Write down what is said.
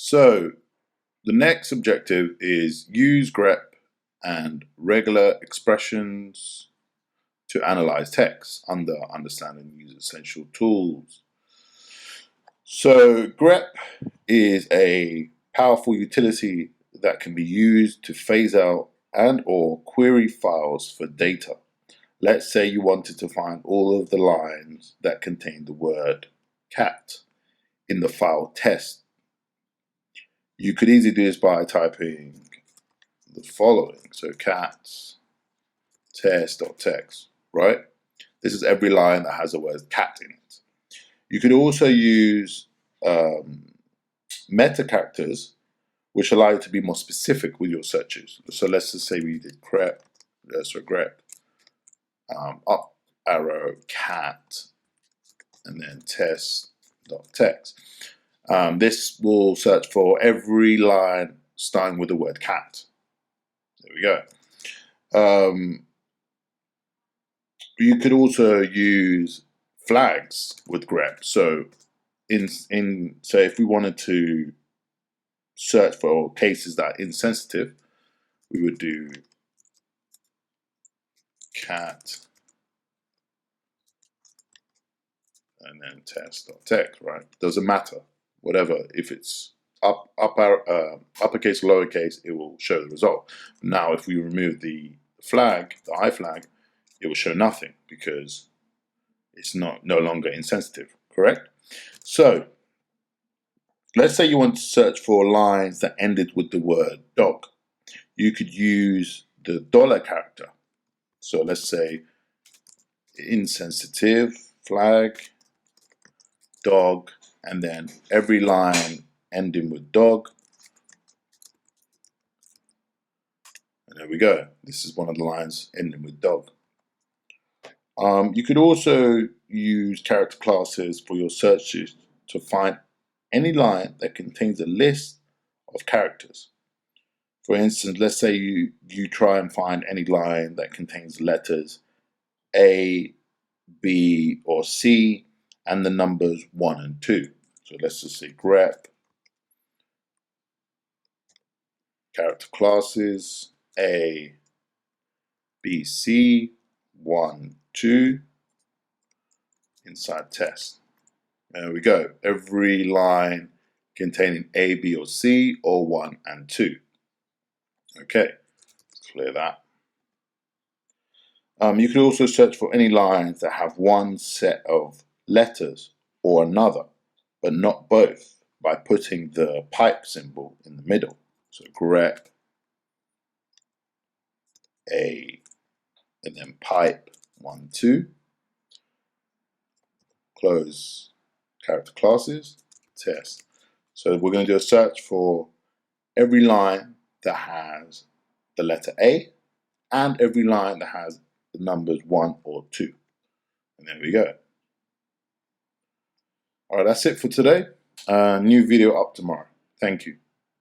So the next objective is use grep and regular expressions to analyze text under understanding user essential tools. So grep is a powerful utility that can be used to phase out and or query files for data. Let's say you wanted to find all of the lines that contain the word cat in the file test. You could easily do this by typing the following. So cats test.txt, right? This is every line that has the word cat in it. You could also use meta characters, which allow you to be more specific with your searches. So let's just say we did grep, up arrow cat, and then test.txt. This will search for every line starting with the word cat. There we go. You could also use flags with grep. So so if we wanted to search for cases that are insensitive, we would do cat and then test.txt, right? Doesn't matter, whatever. If it's uppercase or lowercase, it will show the result. Now, if we remove the flag, the I flag, it will show nothing because it's no longer insensitive, correct? So let's say you want to search for lines that ended with the word dog. You could use the dollar character. So let's say insensitive flag, dog, and then every line ending with dog. And there we go. This is one of the lines ending with dog. You could also use character classes for your searches to find any line that contains a list of characters. For instance, let's say you try and find any line that contains letters A, B, or C, and the numbers 1 and 2. So let's just say grep, character classes, A, B, C, 1, 2, inside test. There we go. Every line containing A, B, or C, or 1 and 2. Okay, clear that. You can also search for any lines that have one set of letters or another, but not both, by putting the pipe symbol in the middle. So grep A, and then pipe 1, 2, close character classes, test. So we're going to do a search for every line that has the letter A and every line that has the numbers 1 or 2. And there we go. All right, that's it for today. New video up tomorrow. Thank you.